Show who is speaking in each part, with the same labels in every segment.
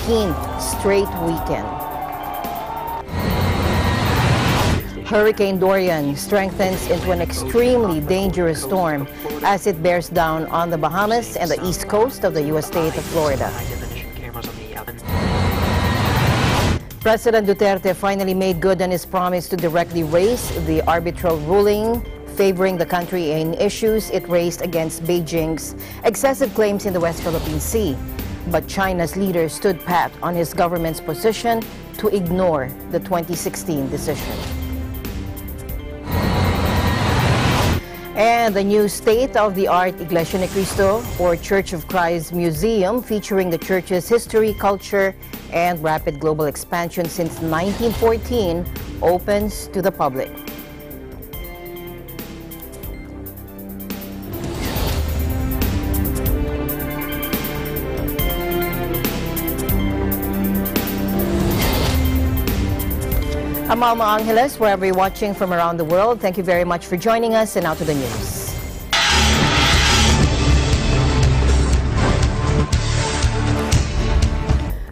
Speaker 1: 13th straight weekend. Hurricane Dorian strengthens into an extremely dangerous storm as it bears down on the Bahamas and the east coast of the U.S. state of Florida. President Duterte finally made good on his promise to directly raise the arbitral ruling favoring the country in issues it raised against Beijing's excessive claims in the West Philippine Sea. But China's leader stood pat on his government's position to ignore the 2016 decision. And the new state-of-the-art Iglesia Ni Cristo, or Church of Christ Museum, featuring the church's history, culture, and rapid global expansion since 1914, opens to the public. I'm Alma Angeles, wherever you're watching from around the world. Thank you very much for joining us, and now to the news.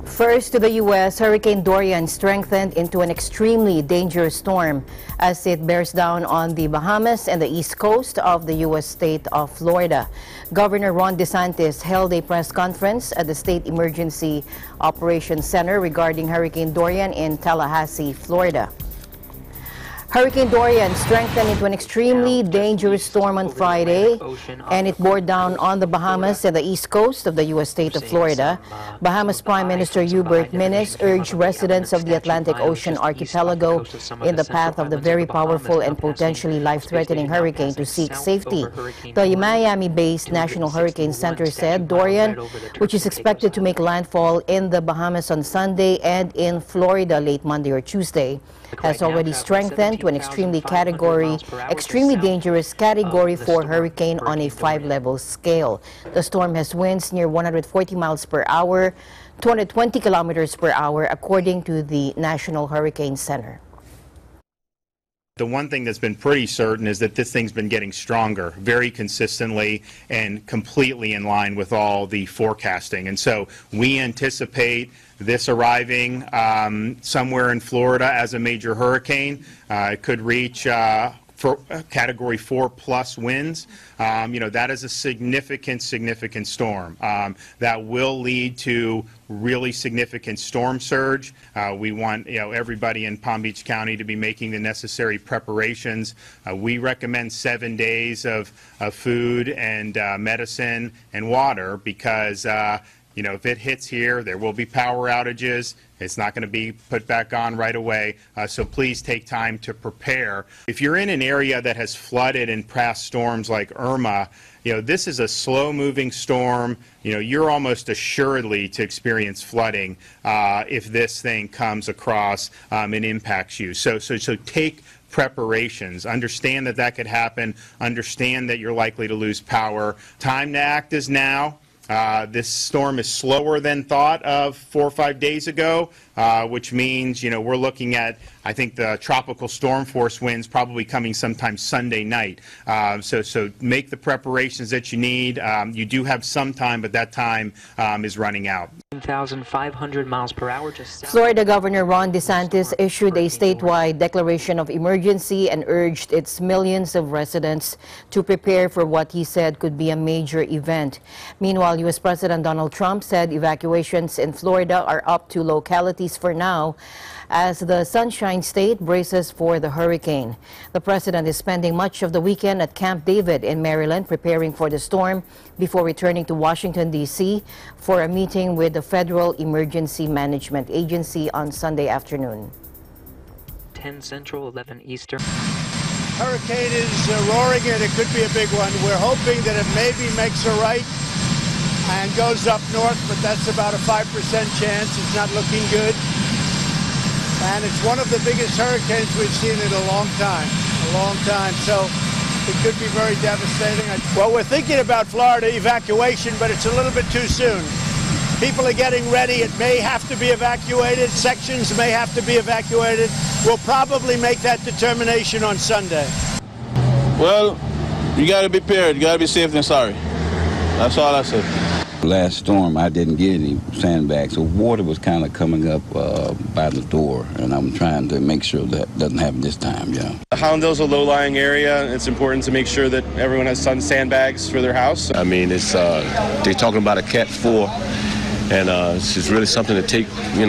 Speaker 1: First to the U.S., Hurricane Dorian strengthened into an extremely dangerous storm as it bears down on the Bahamas and the east coast of the U.S. state of Florida. Governor Ron DeSantis held a press conference at the State Emergency Operations Center regarding Hurricane Dorian in Tallahassee, Florida. Hurricane Dorian strengthened into an extremely dangerous storm on Friday, and it bore down on the Bahamas and the east coast of the U.S. state of Florida. Bahamas Prime Minister Hubert Minnis urged residents of the Atlantic Ocean archipelago in the path of the very powerful and potentially life-threatening hurricane to seek safety. The Miami-based National Hurricane Center said Dorian, which is expected to make landfall in the Bahamas on Sunday and in Florida late Monday or Tuesday, has already strengthened to an extremely dangerous Category 4 hurricane on a 5-level scale. The storm has winds near 140 miles per hour, 220 kilometers per hour, according to the National Hurricane Center.
Speaker 2: The one thing that's been pretty certain is that this thing's been getting stronger very consistently and completely in line with all the forecasting. And so we anticipate this arriving somewhere in Florida as a major hurricane. It could reach for Category 4 plus winds. You know, that is a significant storm that will lead to really significant storm surge. We want, you know, everybody in Palm Beach County to be making the necessary preparations. We recommend 7 days of food and medicine and water because you know, if it hits here, there will be power outages. It's not going to be put back on right away, so please take time to prepare. If you're in an area that has flooded in past storms like Irma, you know, this is a slow-moving storm. You know, you're almost assuredly to experience flooding if this thing comes across and impacts you. So take preparations. Understand that that could happen. Understand that you're likely to lose power. Time to act is now. This storm is slower than thought of 4 or 5 days ago, which means, you know, we're looking at, I think, the tropical storm force winds probably coming sometime Sunday night. So make the preparations that you need. You do have some time, but that time is running out.
Speaker 3: 1,500 miles per hour.
Speaker 1: Florida Governor Ron DeSantis issued a statewide declaration of emergency and urged its millions of residents to prepare for what he said could be a major event. Meanwhile, U.S. President Donald Trump said evacuations in Florida are up to localities for now as the Sunshine State braces for the hurricane. The president is spending much of the weekend at Camp David in Maryland preparing for the storm before returning to Washington, D.C. for a meeting with the Federal Emergency Management Agency on Sunday afternoon.
Speaker 3: 10 Central, 11 Eastern.
Speaker 4: Hurricane is roaring and it could be a big one. We're hoping that it maybe makes a right and goes up north, but that's about a 5% chance. It's not looking good. And it's one of the biggest hurricanes we've seen in a long time, so it could be very devastating. Well, we're thinking about Florida evacuation, but it's a little bit too soon. People are getting ready. It may have to be evacuated. Sections may have to be evacuated. We'll probably make that determination on Sunday.
Speaker 5: Well, you got to be prepared. You got to be safe than sorry. That's all I say. Last storm, I didn't get any sandbags, so water was kind of coming up by the door, and I'm trying to make sure that doesn't happen this time, yeah.
Speaker 6: Hollandale's a low-lying area. It's important to make sure that everyone has some sandbags for their house. I mean, it's they're talking about a Cat 4, and it's just really something to take,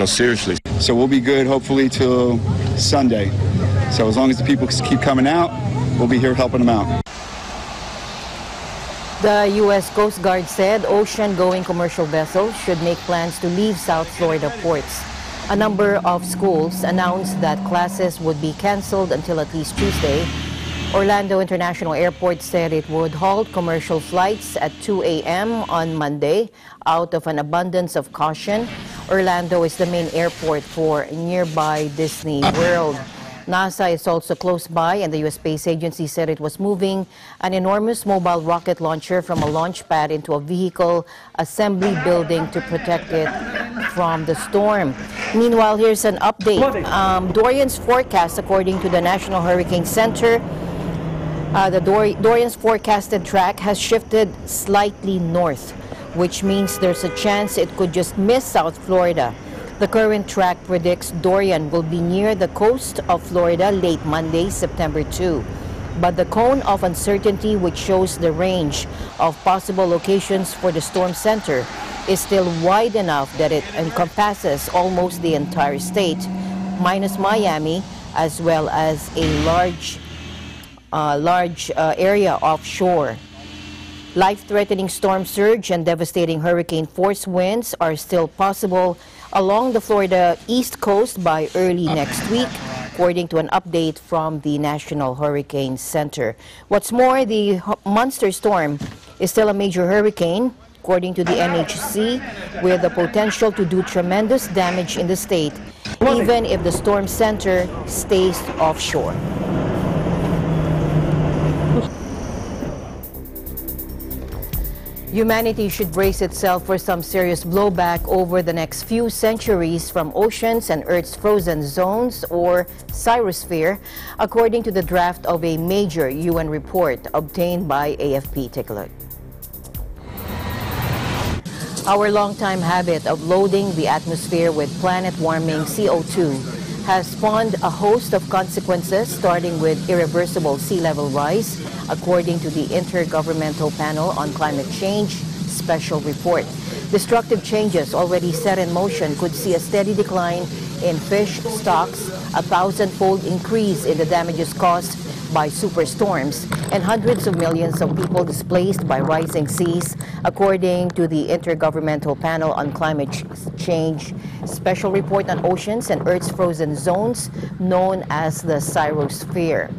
Speaker 6: seriously.
Speaker 7: So we'll be good, hopefully, till Sunday. So as long as the people keep coming out, we'll be here helping them out.
Speaker 1: The U.S. Coast Guard said ocean-going commercial vessels should make plans to leave South Florida ports. A number of schools announced that classes would be canceled until at least Tuesday. Orlando International Airport said it would halt commercial flights at 2 a.m. on Monday out of an abundance of caution. Orlando is the main airport for nearby Disney World. NASA is also close by, and the U.S. Space Agency said it was moving an enormous mobile rocket launcher from a launch pad into a vehicle assembly building to protect it from the storm. Meanwhile, here's an update. Dorian's forecast, according to the National Hurricane Center, Dorian's forecasted track has shifted slightly north, which means there's a chance it could just miss South Florida. The current track predicts Dorian will be near the coast of Florida late Monday, September 2. But the cone of uncertainty, which shows the range of possible locations for the storm center, is still wide enough that it encompasses almost the entire state, minus Miami, as well as a large area offshore. Life-threatening storm surge and devastating hurricane force winds are still possible along the Florida East Coast by early next week, according to an update from the National Hurricane Center. What's more, the monster storm is still a major hurricane, according to the NHC, with the potential to do tremendous damage in the state, even if the storm center stays offshore. Humanity should brace itself for some serious blowback over the next few centuries from oceans and Earth's frozen zones, or cyrosphere, according to the draft of a major UN report obtained by AFP. Take a look. Our longtime habit of loading the atmosphere with planet-warming CO2 has spawned a host of consequences, starting with irreversible sea level rise, according to the Intergovernmental Panel on Climate Change special report. Destructive changes already set in motion could see a steady decline in fish stocks, a 1,000-fold increase in the damages caused by superstorms, and hundreds of millions of people displaced by rising seas, according to the Intergovernmental Panel on Climate Change special report on oceans and Earth's frozen zones, known as the cyrosphere.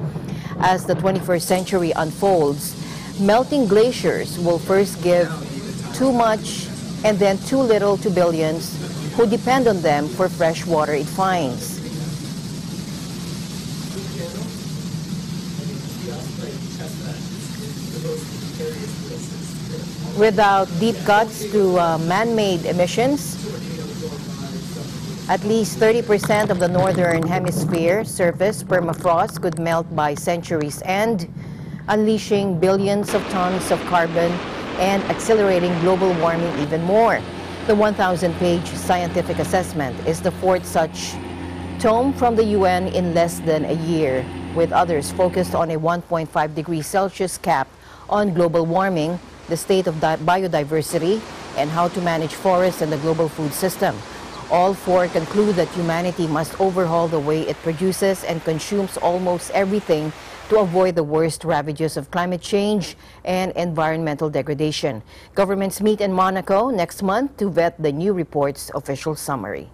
Speaker 1: As the 21st century unfolds, melting glaciers will first give too much and then too little to billions who depend on them for fresh water it finds. Without deep cuts to man-made emissions, at least 30% of the northern hemisphere surface permafrost could melt by century's end, unleashing billions of tons of carbon and accelerating global warming even more. The 1,000-page scientific assessment is the fourth such tome from the UN in less than a year, with others focused on a 1.5 degrees Celsius cap on global warming, the state of biodiversity, and how to manage forests and the global food system. All four conclude that humanity must overhaul the way it produces and consumes almost everything to avoid the worst ravages of climate change and environmental degradation. Governments meet in Monaco next month to vet the new report's official summary.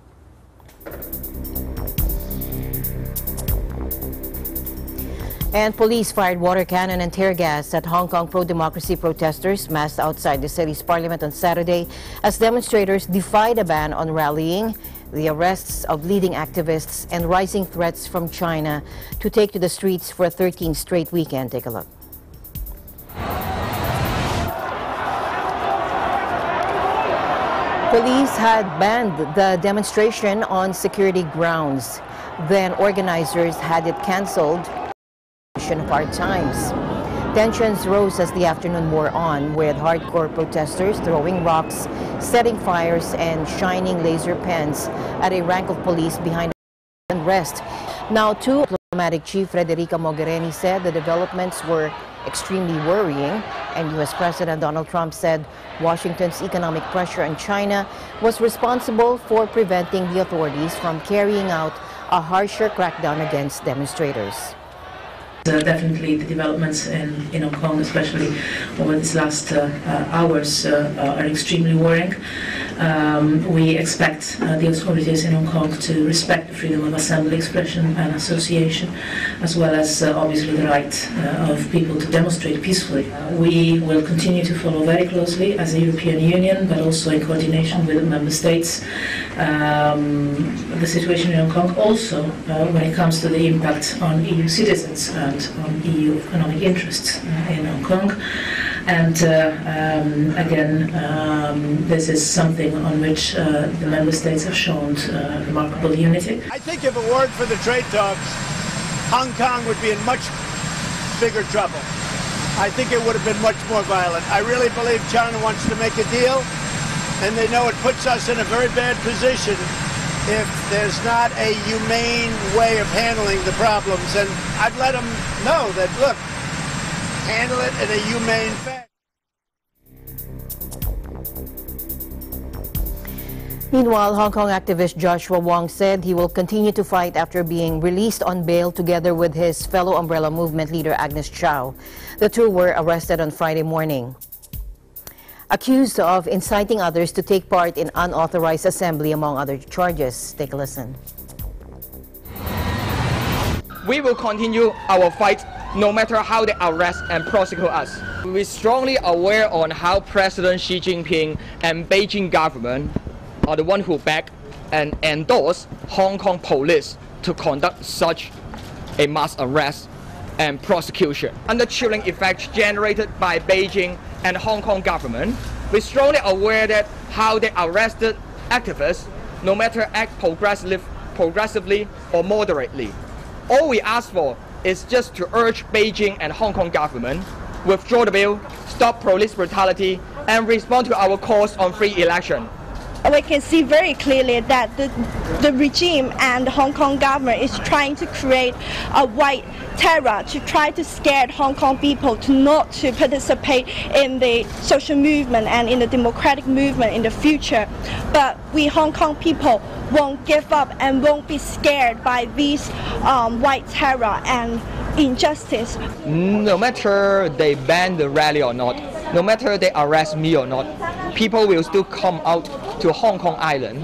Speaker 1: And police fired water cannon and tear gas at Hong Kong pro-democracy protesters massed outside the city's parliament on Saturday as demonstrators defied a ban on rallying, the arrests of leading activists, and rising threats from China to take to the streets for a 13th straight weekend. Take a look. Police had banned the demonstration on security grounds. Then organizers had it canceled of our times. Tensions rose as the afternoon wore on, with hardcore protesters throwing rocks, setting fires, and shining laser pens at a rank of police behind the unrest. Now, diplomatic chief Federica Mogherini said the developments were extremely worrying, and U.S. President Donald Trump said Washington's economic pressure on China was responsible for preventing the authorities from carrying out a harsher crackdown against demonstrators.
Speaker 8: Definitely the developments in Hong Kong, especially over these last hours, are extremely worrying. We expect the authorities in Hong Kong to respect the freedom of assembly, expression and association, as well as obviously the right of people to demonstrate peacefully. We will continue to follow very closely as a European Union, but also in coordination with the member states, the situation in Hong Kong, also when it comes to the impact on EU citizens and on EU economic interests in Hong Kong. And again, this is something on which the member states have shown remarkable unity.
Speaker 4: I think if it weren't for the trade talks, Hong Kong would be in much bigger trouble. I think it would have been much more violent. I really believe China wants to make a deal, and they know it puts us in a very bad position if there's not a humane way of handling the problems. And I've let them know that, look, handle it in a humane fashion.
Speaker 1: Meanwhile, Hong Kong activist Joshua Wong said he will continue to fight after being released on bail together with his fellow Umbrella Movement leader Agnes Chow. The two were arrested on Friday morning, accused of inciting others to take part in unauthorized assembly, among other charges. Take a listen.
Speaker 9: We will continue our fight no matter how they arrest and prosecute us. We're strongly aware on how President Xi Jinping and Beijing government are the one who back and endorse Hong Kong police to conduct such a mass arrest and prosecution. Under chilling effects generated by Beijing and Hong Kong government, we're strongly aware that how they arrested activists, no matter act progressively or moderately. All we ask for is just to urge Beijing and Hong Kong government withdraw the bill, stop police brutality, and respond to our calls on free election.
Speaker 10: We can see very clearly that the regime and the Hong Kong government is trying to create a white terror to try to scare Hong Kong people to not to participate in the social movement and in the democratic movement in the future. But we Hong Kong people won't give up and won't be scared by these white terror and injustice.
Speaker 9: No matter they ban the rally or not, no matter they arrest me or not, people will still come out to Hong Kong Island,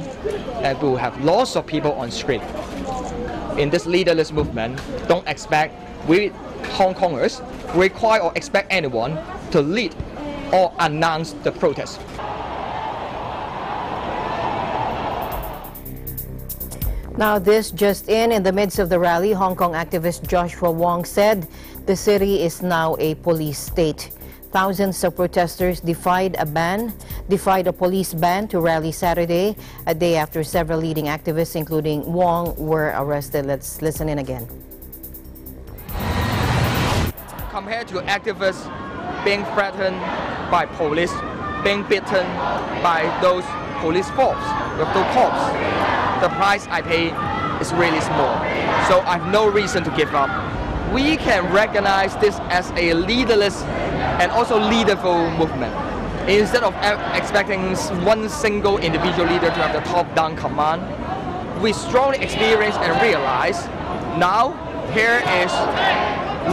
Speaker 9: and we will have lots of people on street. In this leaderless movement, don't expect we Hong Kongers require or expect anyone to lead or announce the protest.
Speaker 1: Now, this just in the midst of the rally, Hong Kong activist Joshua Wong said the city is now a police state. Thousands of protesters defied a police ban to rally Saturday, a day after several leading activists, including Wong, were arrested. Let's listen in again.
Speaker 9: Compared to activists being threatened by police, being beaten by those police force with those cops, the price I pay is really small. So I have no reason to give up. We can recognize this as a leaderless and also leaderful movement. Instead of expecting one single individual leader to have the top-down command, we strongly experience and realize now here is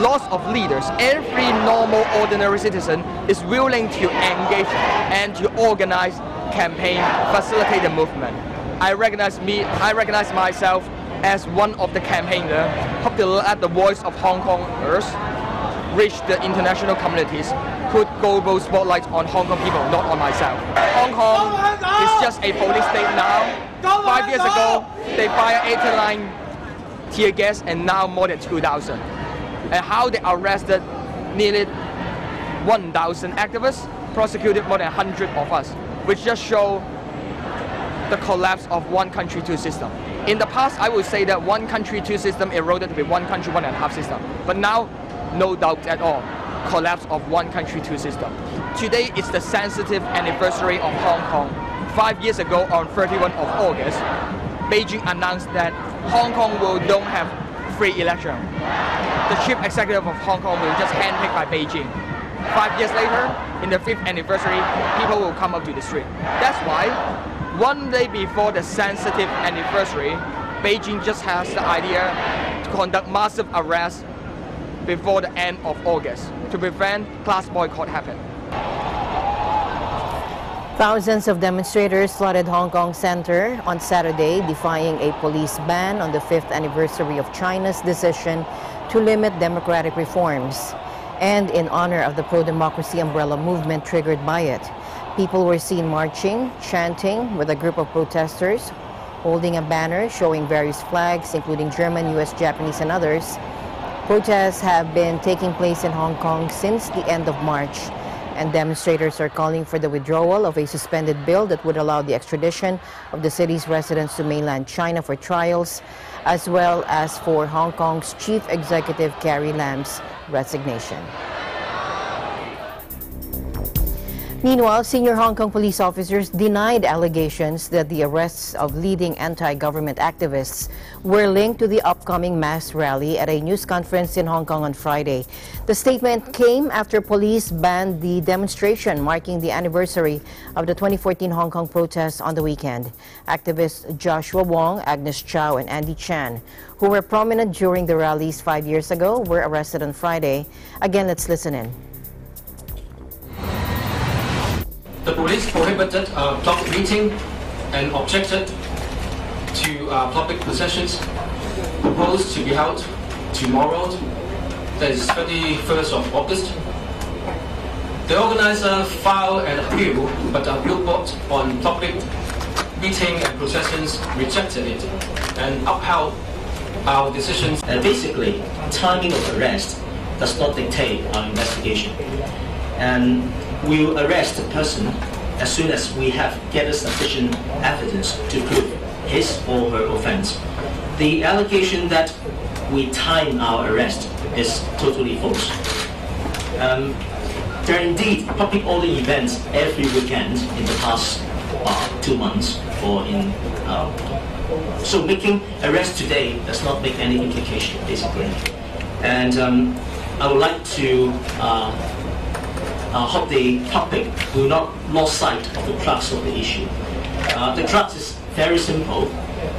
Speaker 9: lots of leaders. Every normal, ordinary citizen is willing to engage and to organize campaign, facilitate the movement. I recognize myself as one of the campaigners, hope to let the voice of Hong Kongers reach the international communities, put global spotlight on Hong Kong people, not on myself. Hong Kong is just a police state now. 5 years ago, they fired 89 tear gas and now more than 2,000. And how they arrested nearly 1,000 activists, prosecuted more than 100 of us, which just show the collapse of one country, two system. In the past, I would say that one country, two system eroded to be one country, one and a half system. But now, no doubt at all. collapse of one country, two system. Today is the sensitive anniversary of Hong Kong. 5 years ago, on 31 of August, Beijing announced that Hong Kong don't have free election. The chief executive of Hong Kong will just handpicked by Beijing. 5 years later, in the 5th anniversary, people will come up to the street. That's why, one day before the sensitive anniversary, Beijing just has the idea to conduct massive arrests before the end of August to prevent class boycott happen.
Speaker 1: Thousands of demonstrators flooded Hong Kong Center on Saturday, defying a police ban on the 5th anniversary of China's decision to limit democratic reforms, and in honor of the pro-democracy umbrella movement triggered by it. People were seen marching, chanting, with a group of protesters holding a banner showing various flags, including German, US, Japanese, and others. Protests have been taking place in Hong Kong since the end of March, and demonstrators are calling for the withdrawal of a suspended bill that would allow the extradition of the city's residents to mainland China for trials, as well as for Hong Kong's Chief Executive Carrie Lam's resignation. Meanwhile, senior Hong Kong police officers denied allegations that the arrests of leading anti-government activists were linked to the upcoming mass rally at a news conference in Hong Kong on Friday. The statement came after police banned the demonstration marking the anniversary of the 2014 Hong Kong protests on the weekend. Activists Joshua Wong, Agnes Chow, and Andy Chan, who were prominent during the rallies 5 years ago, were arrested on Friday. Again, let's listen in.
Speaker 11: The police prohibited public meeting and objected to public processions proposed to be held tomorrow, that is 31st of August. The organizer filed an appeal, but the appeal court on public meeting and processions rejected it and upheld our decisions.
Speaker 12: Basically, timing of arrest does not dictate our investigation. And we will arrest the person as soon as we have gathered sufficient evidence to prove his or her offense. The allegation that we time our arrest is totally false. There are indeed public order events every weekend in the past 2 months, so making arrest today does not make any implication, basically. And I would like to hope the public will not lose sight of the crux of the issue. The crux is very simple.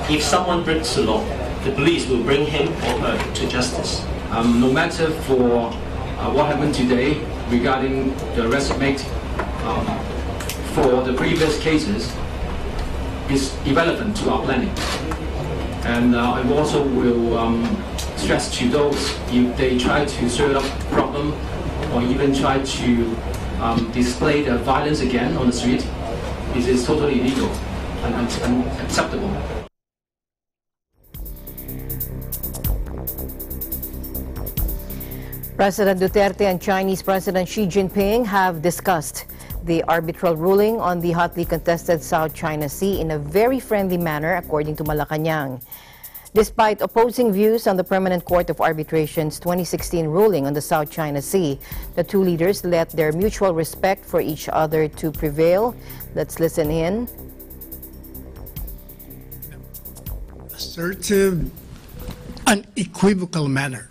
Speaker 12: If someone breaks the law, the police will bring him or her to justice.
Speaker 11: No matter for what happened today regarding the arrest made for the previous cases, is irrelevant to our planning. And I also will stress to those, if they try to stir up problem or even try to display the violence again on the street, it is totally illegal and unacceptable.
Speaker 1: President Duterte and Chinese President Xi Jinping have discussed the arbitral ruling on the hotly contested South China Sea in a very friendly manner, according to Malacanang. Despite opposing views on the Permanent Court of Arbitration's 2016 ruling on the South China Sea, the two leaders let their mutual respect for each other to prevail. Let's listen in.
Speaker 13: Assertive, unequivocal manner.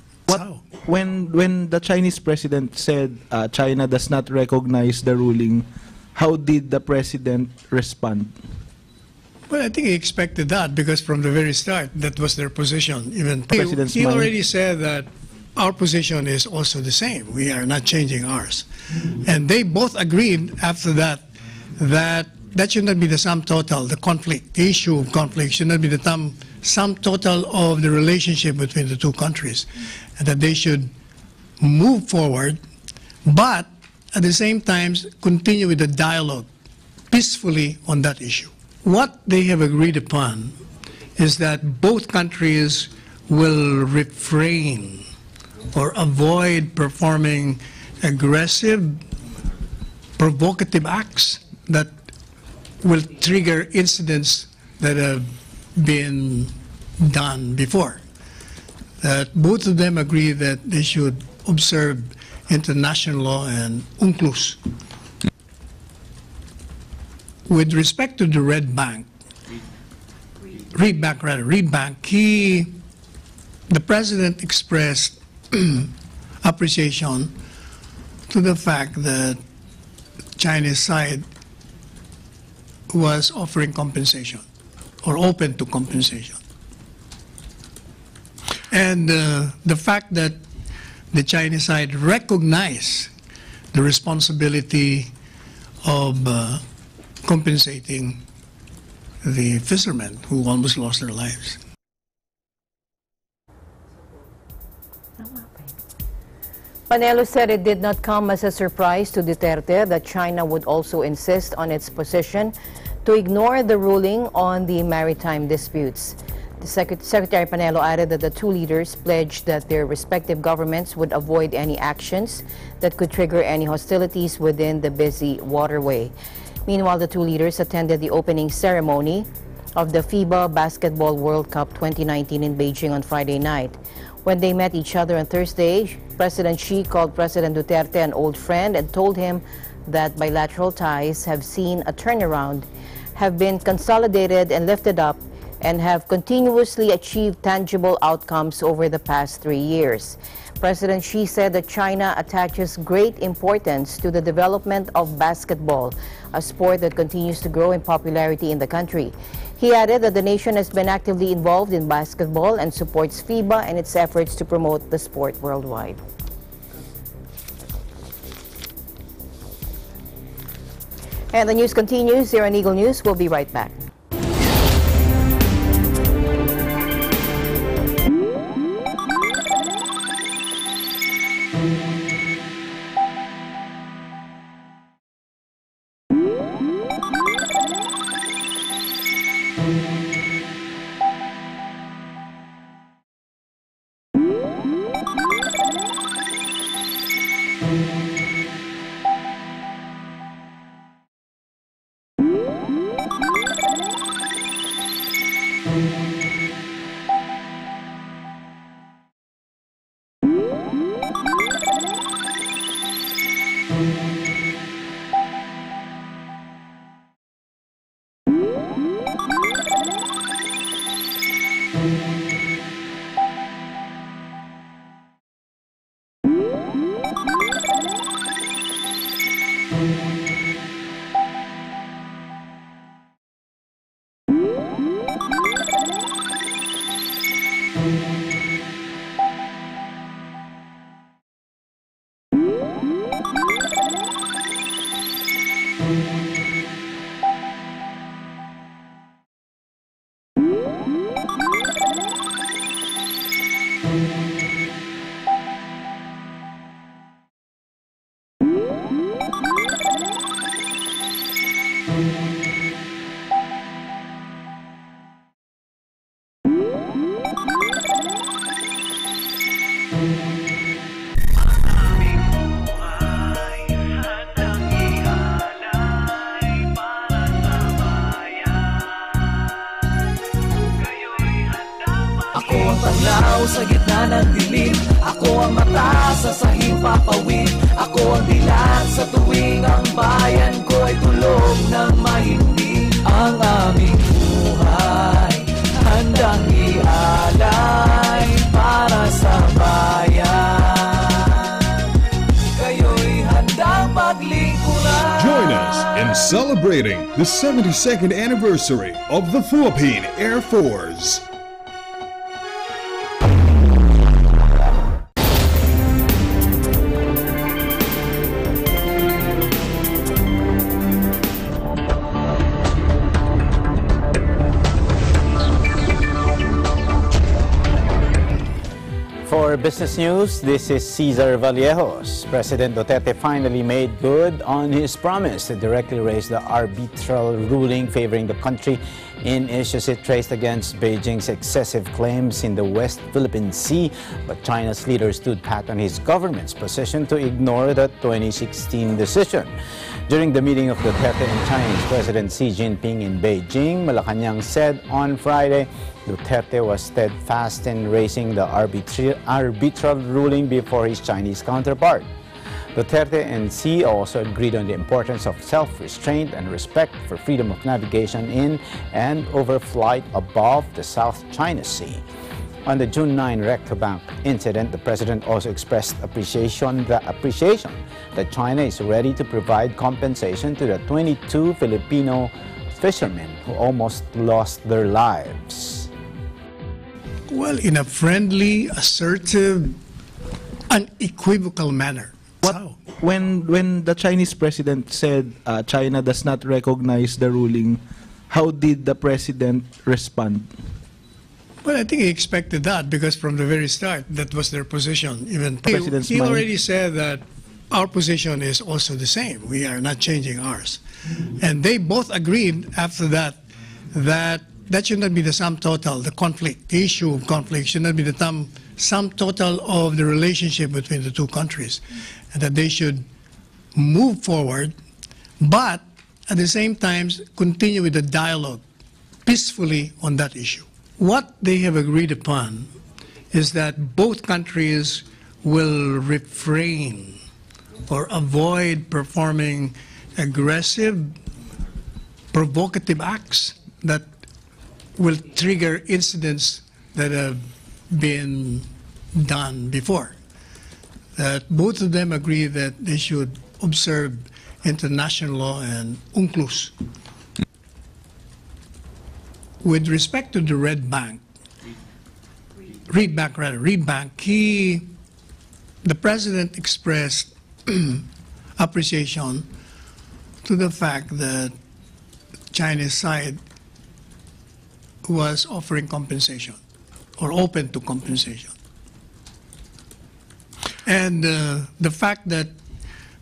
Speaker 14: When the Chinese president said China does not recognize the ruling, how did the president respond?
Speaker 13: Well, I think he expected that, because from the very start, that was their position. Even he
Speaker 14: mind.
Speaker 13: already said that our position is also the same. We are not changing ours. And they both agreed after that that should not be the sum total, the conflict, the issue of conflict should not be the sum total of the relationship between the two countries, and that they should move forward, but at the same time continue with the dialogue peacefully on that issue. What they have agreed upon is that both countries will refrain or avoid performing aggressive, provocative acts that will trigger incidents that have been done before. That both of them agree that they should observe international law and UNCLOS. With respect to the Reed Bank, the President expressed appreciation to the fact that Chinese side was offering compensation or open to compensation. And the fact that the Chinese side recognized the responsibility of compensating the fishermen who almost lost their lives.
Speaker 1: Panelo said it did not come as a surprise to Duterte that China would also insist on its position to ignore the ruling on the maritime disputes. The Secretary Panelo added that the two leaders pledged that their respective governments would avoid any actions that could trigger any hostilities within the busy waterway. Meanwhile, the two leaders attended the opening ceremony of the FIBA Basketball World Cup 2019 in Beijing on Friday night. When they met each other on Thursday, President Xi called President Duterte an old friend and told him that bilateral ties have seen a turnaround, have been consolidated and lifted up, and have continuously achieved tangible outcomes over the past 3 years. President Xi said that China attaches great importance to the development of basketball, a sport that continues to grow in popularity in the country. He added that the nation has been actively involved in basketball and supports FIBA and its efforts to promote the sport worldwide. And the news continues here on Eagle News. We'll be right back.
Speaker 15: Sa gitna ng dilim, ako ang mata sa sahing papawid. Ako ang dilat sa tuwing ang bayan ko ay tulog ng mahimbing. Ang aming buhay handang ialay para sa bayan. Kayo'y handang maglingkuran.
Speaker 16: Join us in celebrating the 72nd anniversary of the Philippine Air Force.
Speaker 17: For Business News, this is Cesar Vallejos. President Duterte finally made good on his promise to directly raise the arbitral ruling favoring the country in issues it traced against Beijing's excessive claims in the West Philippine Sea. But China's leader stood pat on his government's position to ignore the 2016 decision. During the meeting of Duterte and Chinese President Xi Jinping in Beijing, Malacanang said on Friday Duterte was steadfast in raising the arbitral ruling before his Chinese counterpart. Duterte and Xi also agreed on the importance of self-restraint and respect for freedom of navigation in and over flight above the South China Sea. On the June 9 Rectobank incident, the president also expressed appreciation that China is ready to provide compensation to the 22 Filipino fishermen who almost lost their lives.
Speaker 13: Well, in a friendly, assertive, unequivocal manner.
Speaker 14: When the Chinese president said China does not recognize the ruling, how did the president respond?
Speaker 13: Well, I think he expected that because from the very start, that was their position. Even he already said that our position is also the same. We are not changing ours. And they both agreed after that that should not be the sum total, the conflict, the issue of conflict should not be the sum total of the relationship between the two countries, and that they should move forward, but at the same time continue with the dialogue peacefully on that issue. What they have agreed upon is that both countries will refrain or avoid performing aggressive, provocative acts that will trigger incidents that have been done before. That both of them agree that they should observe international law and UNCLOS. With respect to the Reed Bank, the president expressed appreciation to the fact that Chinese side was offering compensation or open to compensation. And the fact that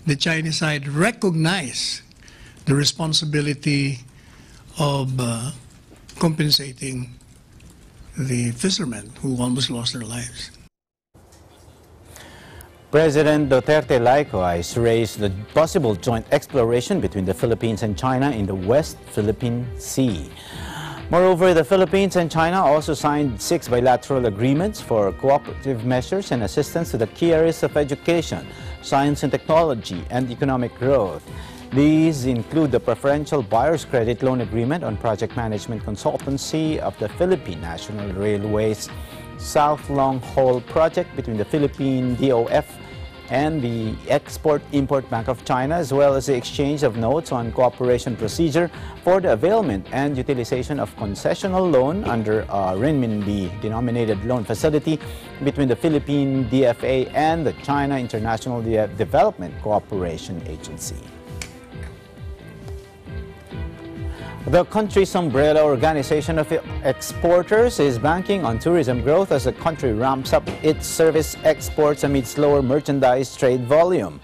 Speaker 13: the Chinese side recognized the responsibility of compensating the fishermen who almost lost their lives.
Speaker 17: President Duterte likewise raised the possible joint exploration between the Philippines and China in the West Philippine Sea. Moreover, the Philippines and China also signed 6 bilateral agreements for cooperative measures and assistance to the key areas of education, science and technology, and economic growth. These include the preferential buyer's credit loan agreement on project management consultancy of the Philippine National Railways South Long Haul project between the Philippine DOF and the Export-Import Bank of China, as well as the exchange of notes on cooperation procedure for the availment and utilization of concessional loan under a renminbi-denominated loan facility between the Philippine DFA and the China International Development Cooperation Agency. The country's umbrella organization of exporters is banking on tourism growth as the country ramps up its service exports amid slower merchandise trade volume.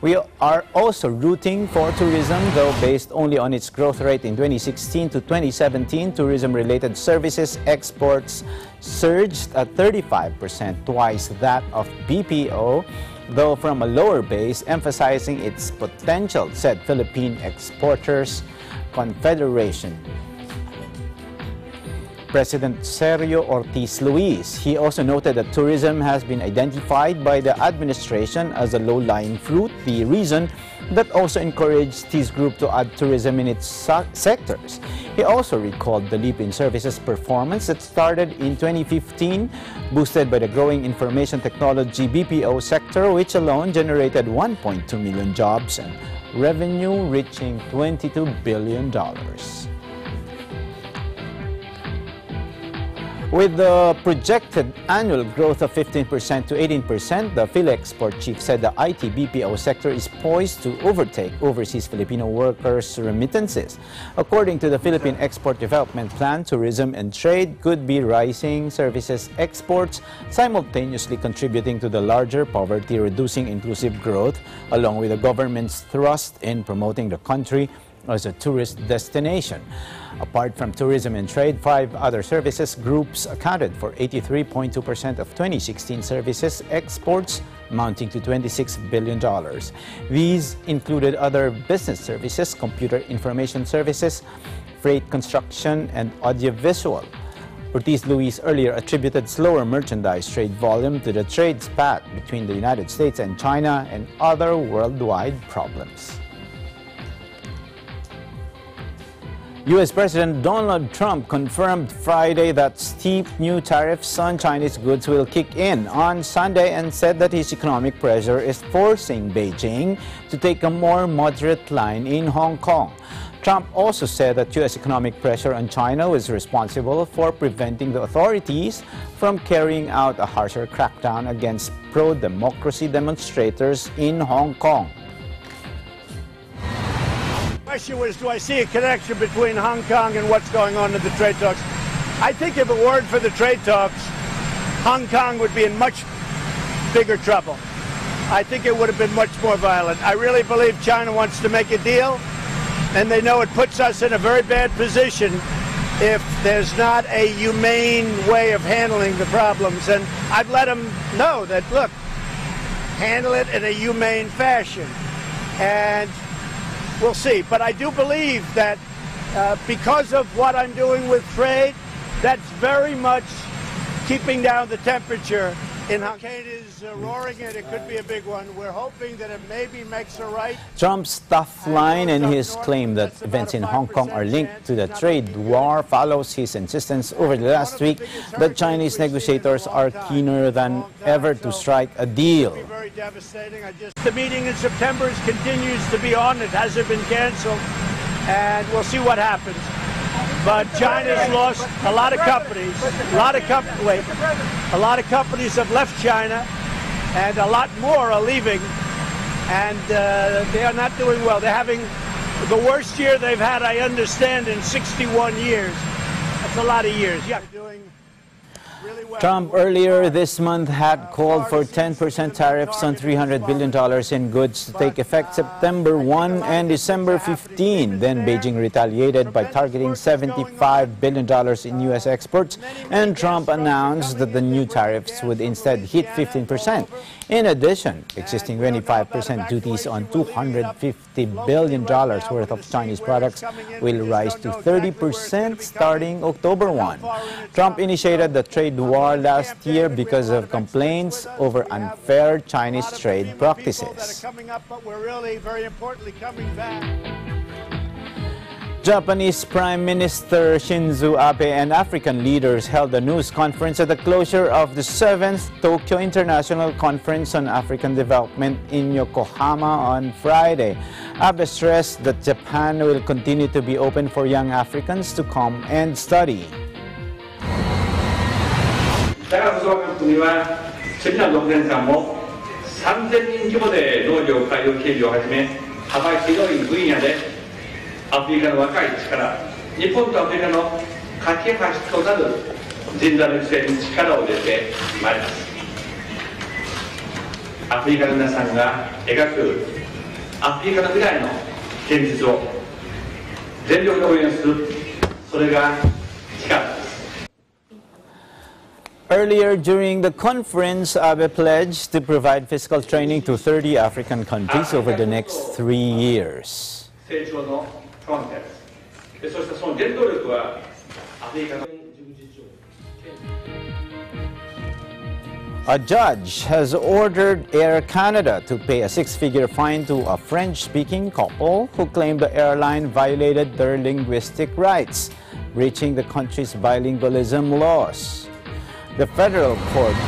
Speaker 17: We are also rooting for tourism, though based only on its growth rate in 2016 to 2017, tourism-related services exports surged at 35%, twice that of BPO, though from a lower base, emphasizing its potential, said Philippine Exporters Confederation. President Sergio Ortiz Luis. He also noted that tourism has been identified by the administration as a low-lying fruit, the reason that also encouraged his group to add tourism in its sectors. He also recalled the leap in services performance that started in 2015, boosted by the growing information technology BPO sector, which alone generated 1.2 million jobs and revenue reaching $22 billion. With the projected annual growth of 15% to 18%, the PhilExport chief said the IT BPO sector is poised to overtake overseas Filipino workers' remittances. According to the Philippine Export Development Plan, tourism and trade could be rising services exports, simultaneously contributing to the larger poverty-reducing inclusive growth, along with the government's thrust in promoting the country as a tourist destination. Apart from tourism and trade, 5 other services groups accounted for 83.2% of 2016 services exports, amounting to $26 billion. These included other business services, computer information services, freight construction, and audiovisual. Ortiz Luis earlier attributed slower merchandise trade volume to the trade spat between the United States and China and other worldwide problems. U.S. President Donald Trump confirmed Friday that steep new tariffs on Chinese goods will kick in on Sunday and said that his economic pressure is forcing Beijing to take a more moderate line in Hong Kong. Trump also said that U.S. economic pressure on China was responsible for preventing the authorities from carrying out a harsher crackdown against pro-democracy demonstrators in Hong Kong.
Speaker 4: The question was, do I see a connection between Hong Kong and what's going on in the trade talks? I think if it weren't for the trade talks, Hong Kong would be in much bigger trouble. I think it would have been much more violent. I really believe China wants to make a deal, and they know it puts us in a very bad position if there's not a humane way of handling the problems. And I've let them know that, look, handle it in a humane fashion. And we'll see. But I do believe that because of what I'm doing with trade, that's very much keeping down the temperature in Hong Kong. Is roaring and it could be a big one. We're hoping that it maybe makes a right.
Speaker 17: Trump's tough line and his claim that events in Hong Kong are linked to the trade war follows his insistence over the last week that Chinese negotiators are keener than ever to strike a deal.
Speaker 4: Very devastating. The meeting in September continues to be on. It hasn't been canceled, and we'll see what happens. But China's lost a lot of companies. A lot of companies have left China, and a lot more are leaving, and they are not doing well. They're having the worst year they've had, I understand, in 61 years. That's a lot of years. Yeah.
Speaker 17: Trump earlier this month had called for 10% tariffs on $300 billion in goods to take effect September 1 and December 15. Then Beijing retaliated by targeting $75 billion in U.S. exports, and Trump announced that the new tariffs would instead hit 15%. In addition, existing 25% duties on $250 billion worth of Chinese products will rise to 30% starting October 1. Trump initiated the trade war last year because of complaints over unfair Chinese trade practices. Japanese Prime Minister Shinzo Abe and African leaders held a news conference at the closure of the 7th Tokyo International Conference on African Development in Yokohama on Friday. Abe stressed that Japan will continue to be open for young Africans to come and study.
Speaker 18: 大学総学にはセミナーの年間も3000人規模で農業海洋警備をはじめ幅広い分野でアフリカの若い力、日本とアフリカの架け橋となる人材の育成に力を入れてまいります。アフリカの皆さんが描くアフリカの未来の現実を全力で応援する、それが力です。
Speaker 17: Earlier during the conference, Abe pledged to provide physical training to 30 African countries over the next 3 years. A judge has ordered Air Canada to pay a 6-figure fine to a French-speaking couple who claimed the airline violated their linguistic rights, breaching the country's bilingualism laws. The federal court in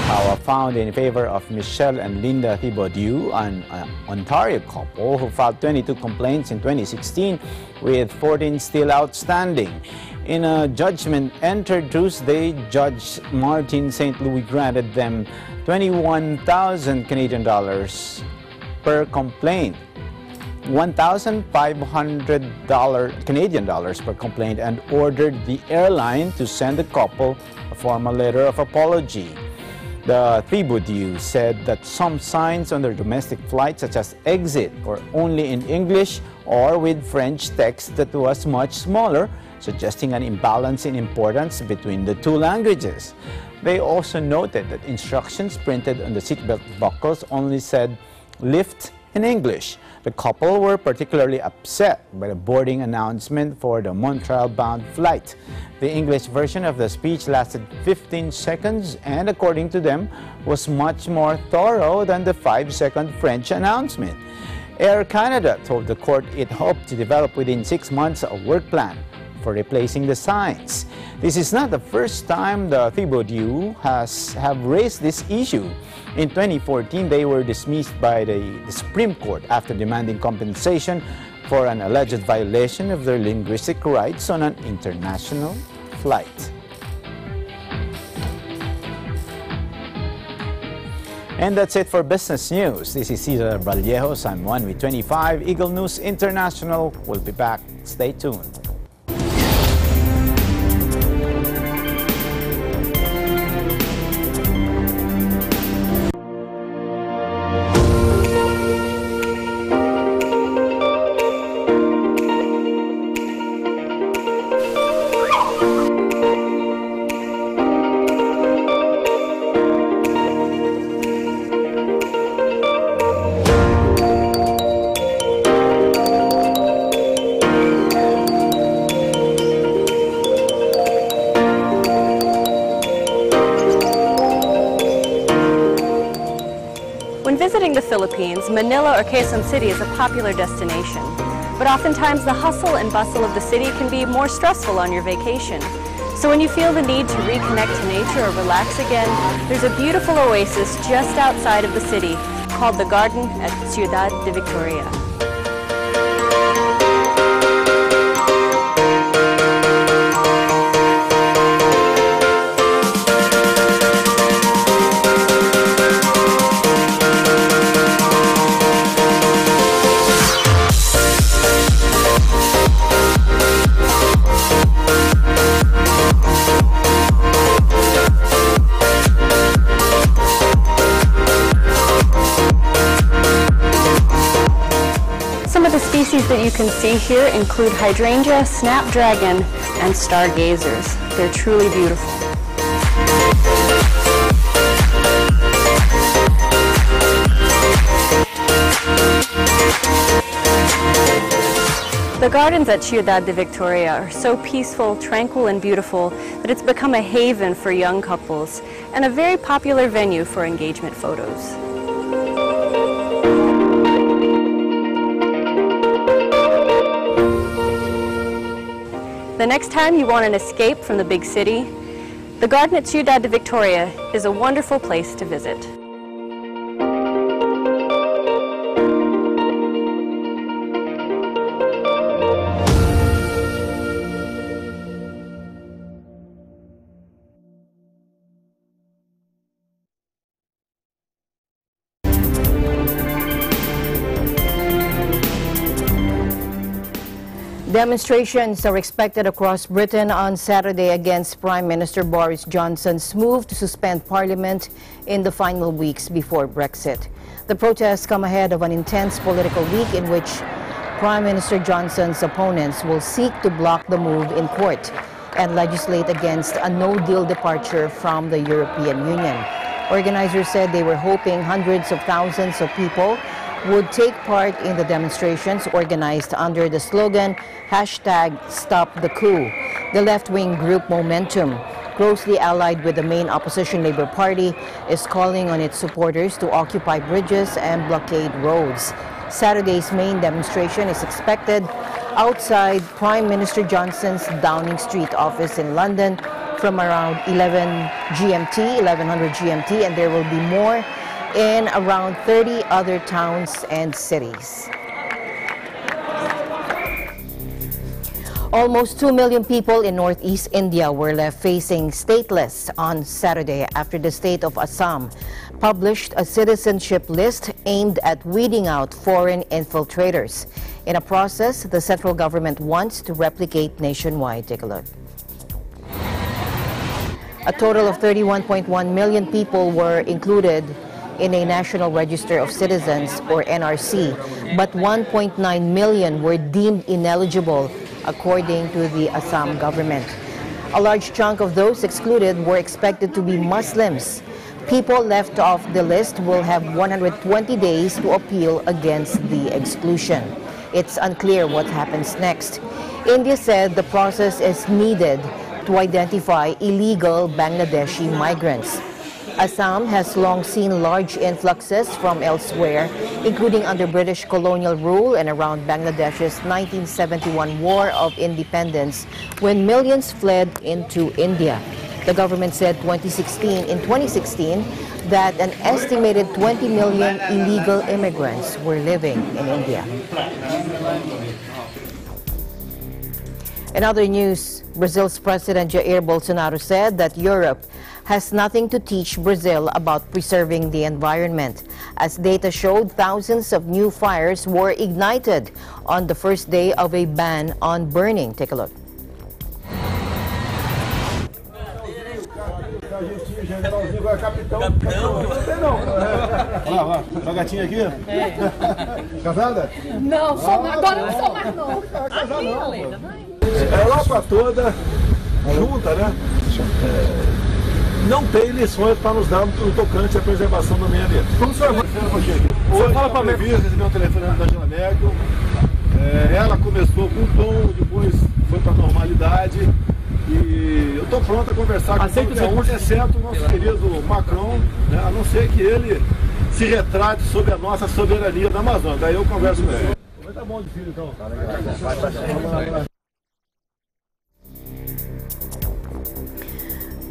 Speaker 17: Ottawa found in favor of Michelle and Linda Thibaudieu, an Ontario couple who filed 22 complaints in 2016, with 14 still outstanding. In a judgment entered Tuesday, Judge Martin St. Louis granted them $21,000 Canadian per complaint, $1,500 Canadian per complaint, and ordered the airline to send the couple a formal letter of apology. The Thibaudieu said that some signs on their domestic flights, such as exit, were only in English or with French text that was much smaller, suggesting an imbalance in importance between the two languages. They also noted that instructions printed on the seatbelt buckles only said lift in English. The couple were particularly upset by the boarding announcement for the Montreal-bound flight. The English version of the speech lasted 15 seconds and, according to them, was much more thorough than the 5-second French announcement. Air Canada told the court it hoped to develop within 6 months a work plan for replacing the signs. This is not the first time the Thibaudier have raised this issue. In 2014, they were dismissed by the Supreme Court after demanding compensation for an alleged violation of their linguistic rights on an international flight. And that's it for business news. This is Cesar Vallejos. I'm one with 25 Eagle News International. We'll be back. Stay tuned.
Speaker 19: Visiting the Philippines, Manila or Quezon City is a popular destination. But oftentimes the hustle and bustle of the city can be more stressful on your vacation. So when you feel the need to reconnect to nature or relax again, there's a beautiful oasis just outside of the city called The Garden at Ciudad de Victoria. That you can see here include hydrangea, snapdragon, and stargazers. They're truly beautiful. The gardens at Ciudad de Victoria are so peaceful, tranquil, and beautiful that it's become a haven for young couples and a very popular venue for engagement photos. The next time you want an escape from the big city, the garden at Ciudad de Victoria is a wonderful place to visit.
Speaker 1: Demonstrations are expected across Britain on Saturday against Prime Minister Boris Johnson's move to suspend Parliament in the final weeks before Brexit. The protests come ahead of an intense political week in which Prime Minister Johnson's opponents will seek to block the move in court and legislate against a no-deal departure from the European Union. Organizers said they were hoping hundreds of thousands of people would take part in the demonstrations organized under the slogan #StopTheCoup's. The left-wing group Momentum, closely allied with the main opposition Labour Party, is calling on its supporters to occupy bridges and blockade roads. Saturday's main demonstration is expected outside Prime Minister Johnson's Downing Street office in London from around 1100 GMT, and there will be more in around 30 other towns and cities. Almost 2 million people in northeast India were left facing stateless on Saturday after the state of Assam published a citizenship list aimed at weeding out foreign infiltrators. In a process the central government wants to replicate nationwide. Take a look. A total of 31.1 million people were included in a National Register of Citizens, or NRC, but 1.9 million were deemed ineligible, according to the Assam government. A large chunk of those excluded were expected to be Muslims. People left off the list will have 120 days to appeal against the exclusion. It's unclear what happens next. India said the process is needed to identify illegal Bangladeshi migrants. Assam has long seen large influxes from elsewhere, including under British colonial rule and around Bangladesh's 1971 War of Independence, when millions fled into India. The government said in 2016 that an estimated 20 million illegal immigrants were living in India. In other news, Brazil's President Jair Bolsonaro said that Europe has nothing to teach Brazil about preserving the environment, as data showed thousands of new fires were ignited on the first day of a ban on burning. Take a look.
Speaker 20: Casada?
Speaker 21: Não, agora não sou mais não.
Speaker 20: A Europa toda junta, né? Não tem lições para nos dar no tocante à preservação do meio ambiente. Como o senhor hoje fala para a revista, recebeu um telefonema da Angela Merkel. Ela começou com um tom, depois foi para a normalidade. E eu estou pronto a conversar com qualquer um, exceto o nosso querido Macron, né? A não ser que ele se retrate sobre a nossa soberania da Amazônia. Daí eu converso com ele. Tá bom de filho, então.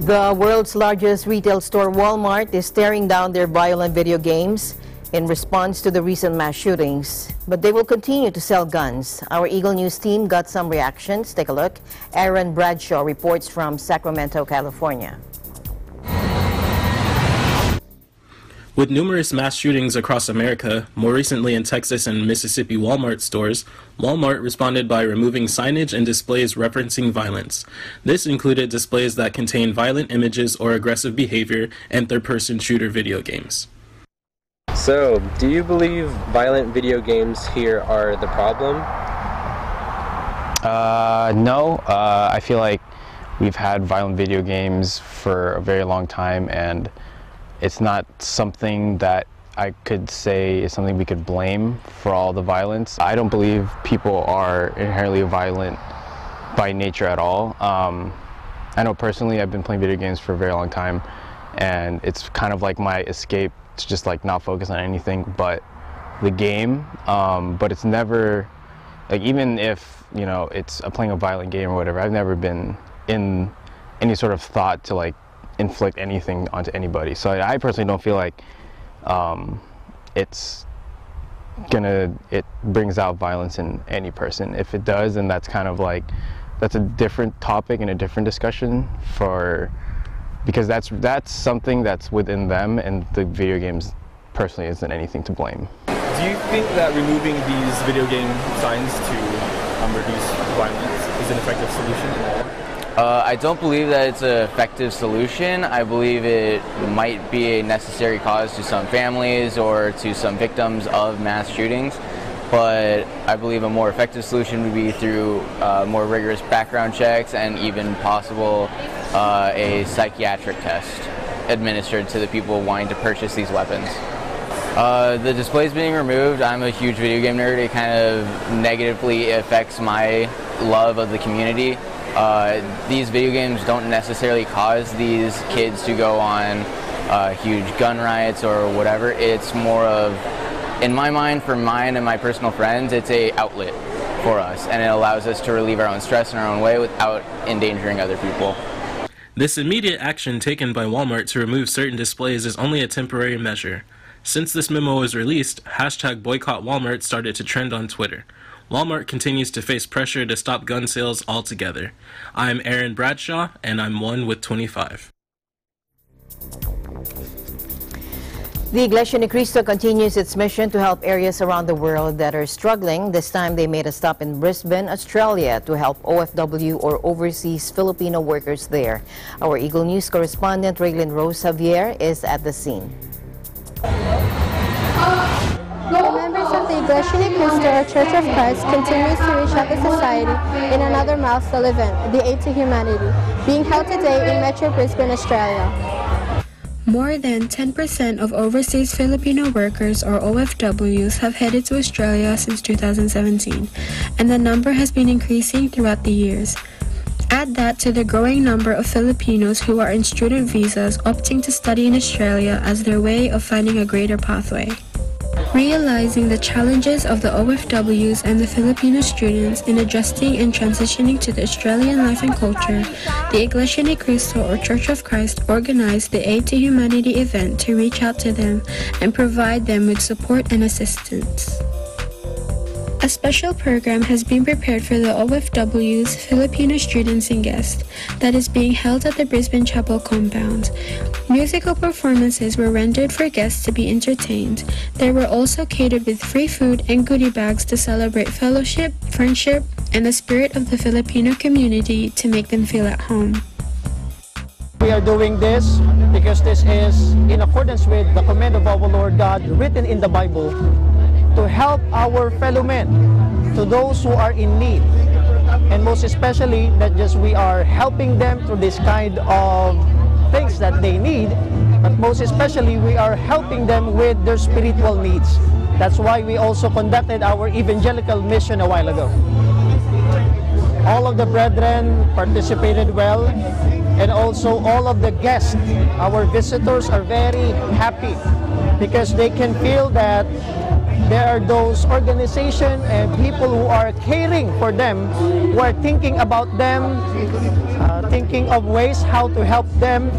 Speaker 1: The world's largest retail store, Walmart, is tearing down their violent video games in response to the recent mass shootings. But they will continue to sell guns. Our Eagle News team got some reactions. Take a look. Aaron Bradshaw reports from Sacramento, California.
Speaker 22: With numerous mass shootings across America, more recently in Texas and Mississippi Walmart stores, Walmart responded by removing signage and displays referencing violence. This included displays that contain violent images or aggressive behavior and third-person shooter video games.
Speaker 23: So, do you believe violent video games here are the problem?
Speaker 24: No. I feel like we've had violent video games for a very long time, and it's not something that I could say is something we could blame for all the violence. I don't believe people are inherently violent by nature at all. I know personally I've been playing video games for a very long time, and it's kind of like my escape to just like not focus on anything but the game. But it's never, like, even if, you know, it's playing a violent game or whatever, I've never been in any sort of thought to like inflict anything onto anybody. So I personally don't feel like it brings out violence in any person. If it does, then that's kind of like, that's a different topic and a different discussion because that's something that's within them, and the video games personally isn't anything to blame.
Speaker 25: Do you think that removing these video game signs to reduce violence is an effective solution?
Speaker 26: I don't believe that it's an effective solution. I believe it might be a necessary cause to some families or to some victims of mass shootings, but I believe a more effective solution would be through more rigorous background checks and even possible a psychiatric test administered to the people wanting to purchase these weapons. The displays being removed, I'm a huge video game nerd. It kind of negatively affects my love of the community. These video games don't necessarily cause these kids to go on huge gun riots or whatever. It's more of, in my mind, for mine and my personal friends, it's a outlet for us, and it allows us to relieve our own stress in our own way without endangering other people.
Speaker 22: This immediate action taken by Walmart to remove certain displays is only a temporary measure. Since this memo was released, #BoycottWalmart started to trend on Twitter. Walmart continues to face pressure to stop gun sales altogether. I'm Aaron Bradshaw, and I'm 1 with 25.
Speaker 1: The Iglesia Ni Cristo continues its mission to help areas around the world that are struggling. This time they made a stop in Brisbane, Australia to help OFW or overseas Filipino workers there. Our Eagle News correspondent Raylin Rose Javier is at the scene.
Speaker 27: Members of the Iglesia Ni Cristo or Church of Christ continues to reach out to society in another milestone event, the Aid to Humanity, being held today in Metro Brisbane, Australia. More than 10% of overseas Filipino workers, or OFWs, have headed to Australia since 2017, and the number has been increasing throughout the years. Add that to the growing number of Filipinos who are in student visas opting to study in Australia as their way of finding a greater pathway. Realizing the challenges of the OFWs and the Filipino students in adjusting and transitioning to the Australian life and culture, the Iglesia Ni Cristo, or Church of Christ, organized the Aid to Humanity event to reach out to them and provide them with support and assistance. A special program has been prepared for the OFWs, Filipino students and guests that is being held at the Brisbane Chapel compound. Musical performances were rendered for guests to be entertained. They were also catered with free food and goodie bags to celebrate fellowship, friendship, and the spirit of the Filipino community to make them feel at home.
Speaker 2: We are doing this because this is in accordance with the command of our Lord God written in the Bible, to help our fellow men, to those who are in need, and most especially that just we are helping them through this kind of things that they need, but most especially we are helping them with their spiritual needs. That's why we also conducted our evangelical mission a while ago. All of the brethren participated well, and also all of the guests, our visitors, are very happy because they can feel that there are those organizations and people who are caring for them, who are thinking about them, thinking of ways how to help them.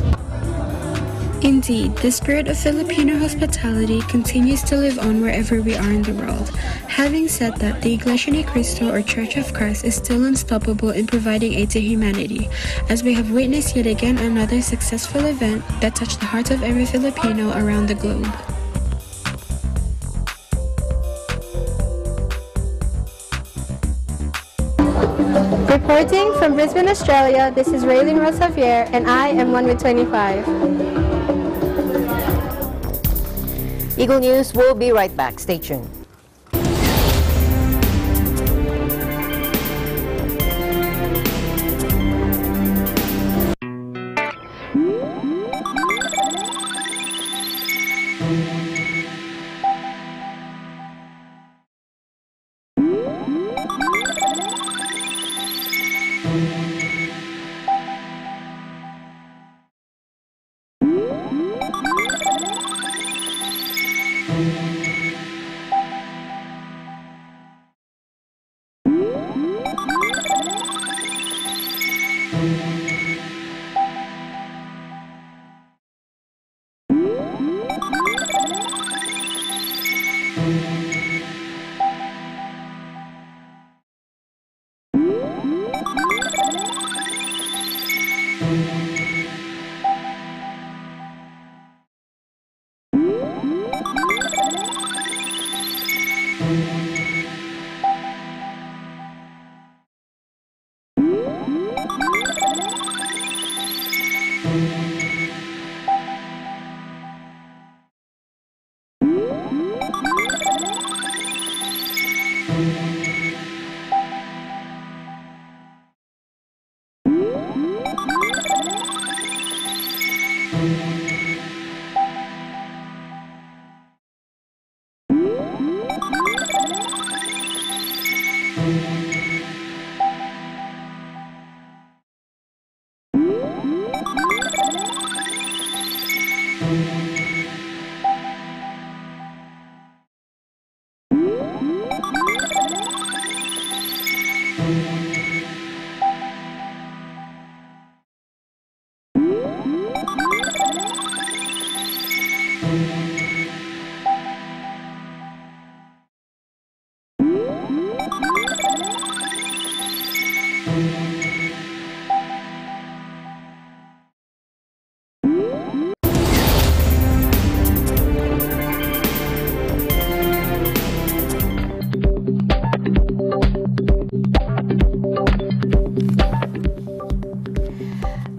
Speaker 27: Indeed, the spirit of Filipino hospitality continues to live on wherever we are in the world. Having said that, the Iglesia Ni Cristo, or Church of Christ, is still unstoppable in providing aid to humanity, as we have witnessed yet again another successful event that touched the hearts of every Filipino around the globe. Reporting from Brisbane, Australia, this is Raylene Rose Javier, and I am 1 with 25.
Speaker 1: Eagle News will be right back. Stay tuned.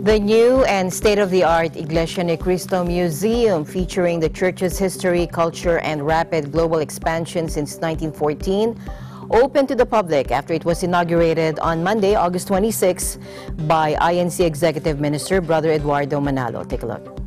Speaker 1: The new and state-of-the-art Iglesia Ni Cristo Museum, featuring the church's history, culture, and rapid global expansion since 1914, opened to the public after it was inaugurated on Monday, August 26, by INC Executive Minister Brother Eduardo Manalo. Take a look.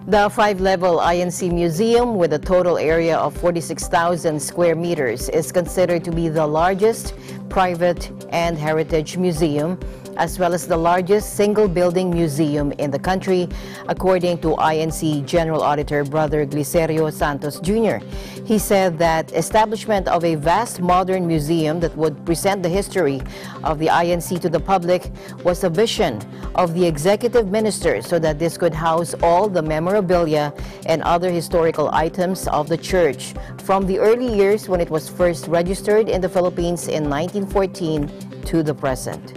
Speaker 1: The 5-level INC Museum, with a total area of 46,000 square meters, is considered to be the largest private and heritage museum, as well as the largest single-building museum in the country, according to INC General Auditor Brother Glicerio Santos Jr. He said that establishment of a vast modern museum that would present the history of the INC to the public was a vision of the executive minister, so that this could house all the memorabilia and other historical items of the church from the early years when it was first registered in the Philippines in 1914 to the present.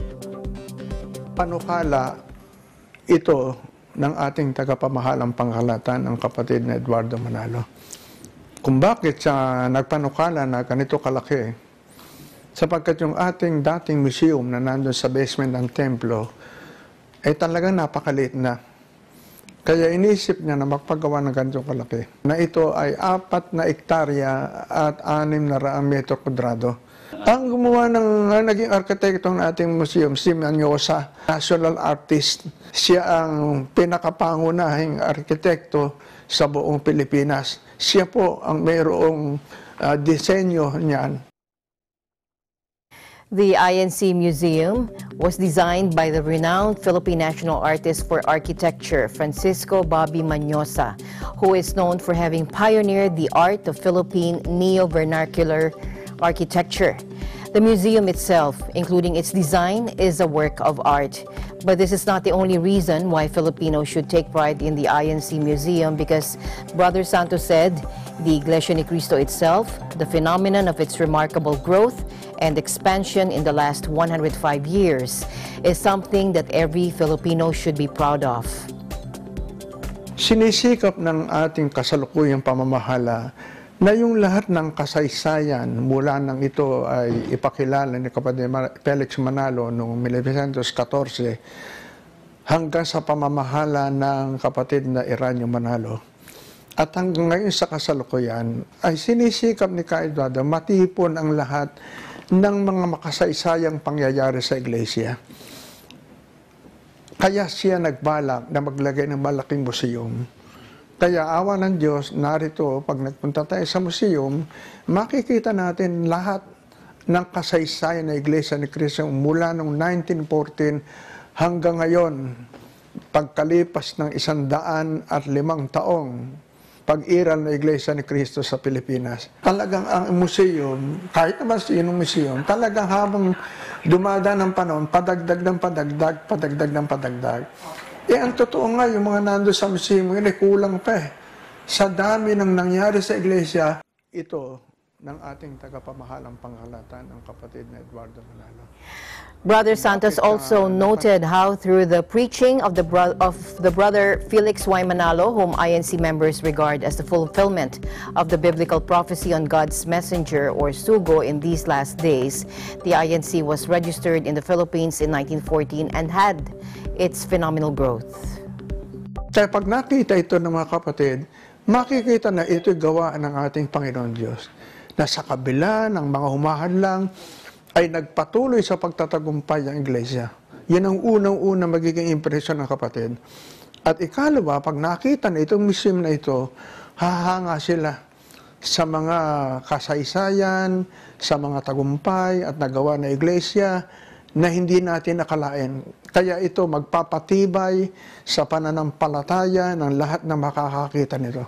Speaker 3: Panukala ito ng ating tagapamahalang pangkalahatan, ang kapatid na Eduardo Manalo. Kung bakit siya nagpanukala na ganito kalaki? Sapagkat yung ating dating museum na nandun sa basement ng templo ay talagang napakaliit na. Kaya inisip niya na magpagawa ng ganito kalaki. Na ito ay 4 na hektarya at 600 metro kwadrado. Ang gumawa ng naging arkitekto ng ating museum, si Manyosa, national artist. Siya ang pinakapangunahing arkitekto sa buong Pilipinas. Siya po ang mayroong disenyo niyan.
Speaker 1: The INC Museum was designed by the renowned Philippine national artist for architecture, Francisco Bobby Manyosa, who is known for having pioneered the art of Philippine neo-vernacular architecture. The museum itself, including its design, is a work of art. But this is not the only reason why Filipinos should take pride in the INC Museum, because Brother Santos said the Iglesia ni Cristo itself, the phenomenon of its remarkable growth and expansion in the last 105 years, is something that every Filipino should be proud of.
Speaker 3: Sinisikap ng ating kasalukuyang pamamahala na yung lahat ng kasaysayan mula nang ito ay ipakilala ni kapatid Felix Manalo noong 1914 hanggang sa pamamahala ng kapatid na Eranio Manalo. At hanggang ngayon sa kasalukuyan ay sinisikap ni Eduardo matipon ang lahat ng mga makasaysayang pangyayari sa Iglesia. Kaya siya nagbalak na maglagay ng malaking museum. Kaya awa ng Diyos, narito, pag nagpunta tayo sa museum, makikita natin lahat ng kasaysayan ng Iglesia ni Cristo mula noong 1914 hanggang ngayon, pagkalipas ng 105 taong pag-iral ng Iglesia ni Cristo sa Pilipinas. Talagang ang museum, kahit naman sinong museum, talagang habang dumadaan ng panahon, padagdag ng padagdag, padagdag ng padagdag. Ang totoo nga, yung mga nando sa museum, yun ay kulang pa eh. Sa dami ng nangyari sa Iglesia, ito ng ating tagapamahalang pangkalahatan, ang kapatid na Eduardo Manalo.
Speaker 1: Brother Santos also noted how through the preaching of the brother Felix Y. Manalo, whom INC members regard as the fulfillment of the biblical prophecy on God's messenger or Sugo in these last days, the INC was registered in the Philippines in 1914 and had its phenomenal growth.
Speaker 3: Kaya pag nakita ito ng mga kapatid, makikita na ito'y gawa ng ating Panginoon Diyos, na sa kabila ng mga humahadlang ay nagpatuloy sa pagtatagumpay ang Iglesia. Yan ang unang-una magiging impresyon ng kapatid. At ikalawa, pag nakita na itong museum na ito, hahanga sila sa mga kasaysayan, sa mga tagumpay at nagawa ng Iglesia na hindi natin nakalain. Kaya ito magpapatibay sa pananampalataya ng lahat na makakakita nito.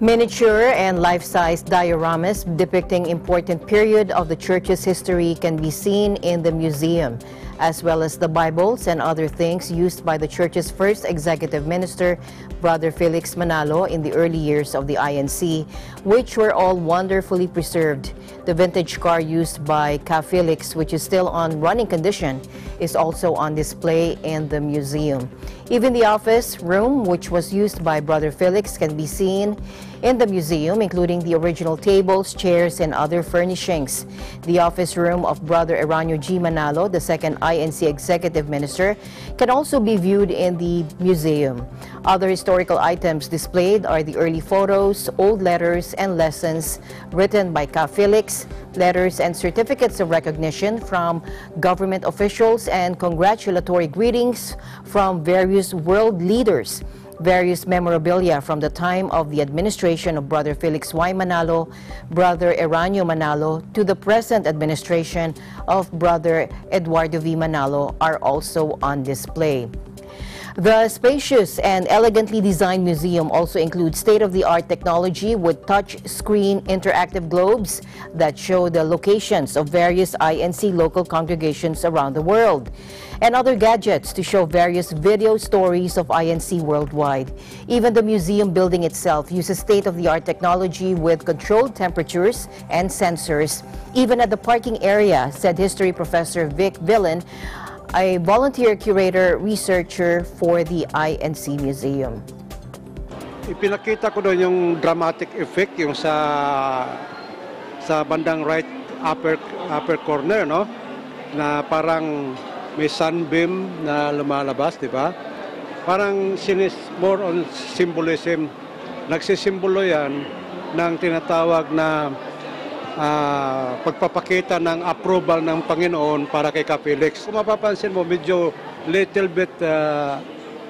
Speaker 1: Miniature and life-size dioramas depicting important period of the church's history can be seen in the museum, as well as the Bibles and other things used by the church's first executive minister, Brother Felix Manalo, in the early years of the INC, which were all wonderfully preserved. The vintage car used by Ca Felix, which is still on running condition, is also on display in the museum. Even the office room, which was used by Brother Felix, can be seen in the museum, including the original tables, chairs, and other furnishings. The office room of Brother Eranio G. Manalo, the second INC executive minister, can also be viewed in the museum. Other historical items displayed are the early photos, old letters and lessons written by Ca Felix, letters and certificates of recognition from government officials, and congratulatory greetings from various world leaders. various memorabilia from the time of the administration of Brother Felix Y. Manalo, Brother Eranio Manalo, to the present administration of Brother Eduardo V. Manalo are also on display. The spacious and elegantly designed museum also includes state-of-the-art technology with touch-screen interactive globes that show the locations of various INC local congregations around the world, and other gadgets to show various video stories of INC worldwide. Even the museum building itself uses state-of-the-art technology with controlled temperatures and sensors, even at the parking area, said history professor Vic Villan, a volunteer curator researcher for the INC Museum.
Speaker 5: Ipinakita ko doon yung dramatic effect yung sa bandang right upper corner, no? Na parang may sunbeam na lumalabas, di ba? Parang more on symbolism. Nagsisimbolo yan ng tinatawag na pagpapakita ng approval ng Panginoon para kay Felix. Kung mapapansin mo, medyo little bit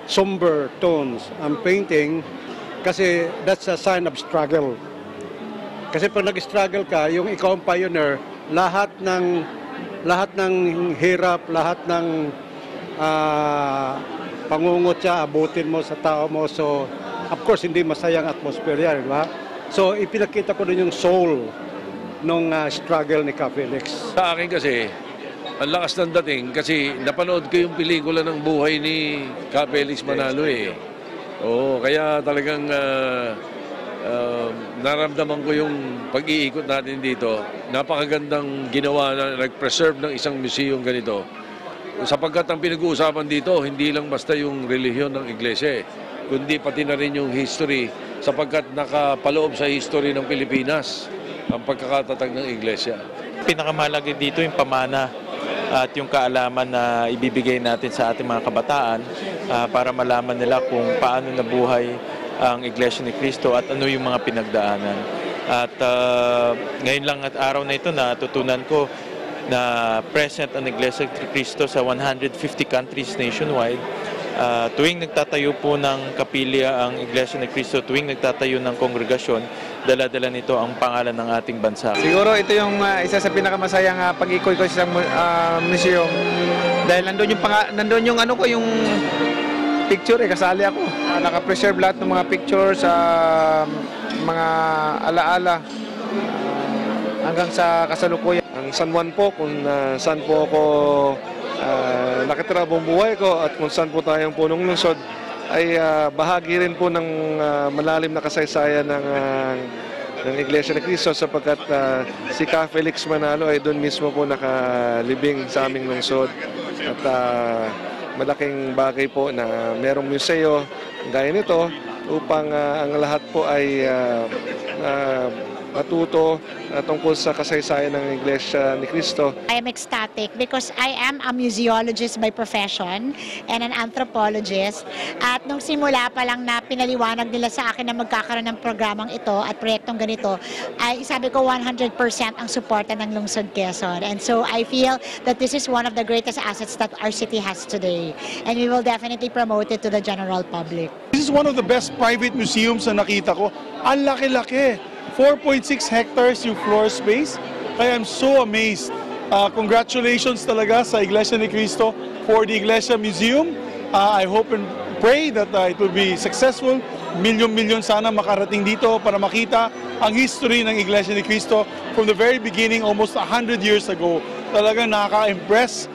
Speaker 5: somber tones ang painting kasi that's a sign of struggle. Kasi pag nag-struggle ka, yung ikaw ang pioneer, lahat ng hirap, lahat ng pangungutya, abutin mo sa tao mo. So, of course, hindi masayang atmosphere yan, di ba? So, ipinakita ko din yung soul nung struggle ni Felix.
Speaker 6: Sa akin kasi, ang lakas ng dating kasi napanood ko yung pelikula ng buhay ni Felix Manalo eh. Oo, kaya talagang naramdaman ko yung pag-iikot natin dito. Napakagandang ginawa na nag-preserve ng isang museum ganito. Sapagkat ang pinag-uusapan dito, hindi lang basta yung relihiyon ng iglesia, kundi pati na rin yung history sapagkat nakapaloob sa history ng Pilipinas ang pagkakatatag ng iglesia.
Speaker 7: Pinakamahalaga dito yung pamana at yung kaalaman na ibibigay natin sa ating mga kabataan para malaman nila kung paano nabuhay ang Iglesia ni Cristo at ano yung mga pinagdaanan. At ngayon lang at araw na ito natutunan ko na present ang Iglesia ni Cristo sa 150 countries nationwide. Tuwing nagtatayo po ng kapilya ang Iglesia ni Cristo, tuwing nagtatayo ng kongregasyon, dala-dala nito ang pangalan ng ating bansa.
Speaker 8: Siguro ito yung isa sa pinakamasayang pag-ikoy ko sa museum dahil nandun yung ano ko, yung picture kasali ako. Naka-preserve lahat ng mga pictures, mga alaala hanggang sa kasalukuyan.
Speaker 5: Ang San Juan po, kung saan po ako nakitira buong buhay ko at kung saan po tayong punong lungsod, ay bahagi rin po ng malalim na kasaysayan ng Iglesia ni Cristo sapagkat si Felix Manalo ay doon mismo po nakalibing sa aming lungsod at malaking bagay po na merong museo gaya nito upang ang lahat po ay matuto tungkol sa kasaysayan ng Iglesia ni Cristo.
Speaker 9: I am ecstatic because I am a museologist by profession and an anthropologist. At nung simula pa lang na pinaliwanag nila sa akin na magkakaroon ng programang ito at proyektong ganito, ay sabi ko 100% ang suporta ng Lungsod Quezon. And so I feel that this is one of the greatest assets that our city has today. And we will definitely promote it to the general public.
Speaker 10: This is one of the best private museums na nakita ko. Ang laki-laki. 4.6 hectares yung floor space. Kaya I'm so amazed. Congratulations talaga sa Iglesia ni Cristo for the Iglesia Museum. I hope and pray that it will be successful. Milyon-milyon sana makarating dito para makita ang history ng Iglesia ni Cristo from the very beginning, almost 100 years ago. Talagang nakaka-impress.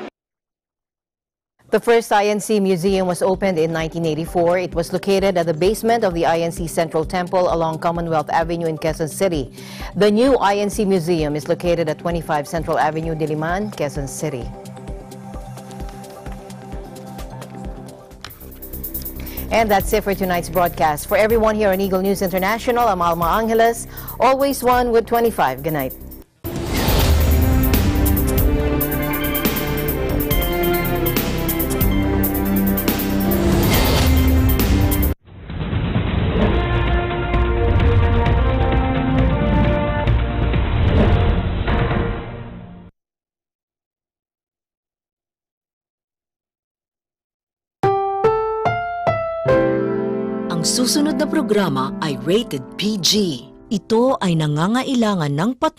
Speaker 1: The first INC museum was opened in 1984. It was located at the basement of the INC Central Temple along Commonwealth Avenue in Quezon City. The new INC museum is located at 25 Central Avenue, Diliman, Quezon City. And that's it for tonight's broadcast. For everyone here on Eagle News International, I'm Alma Angeles. Always one with 25. Good night.
Speaker 4: susunod na programa ay rated PG. Ito ay nangangailangan ng patnubay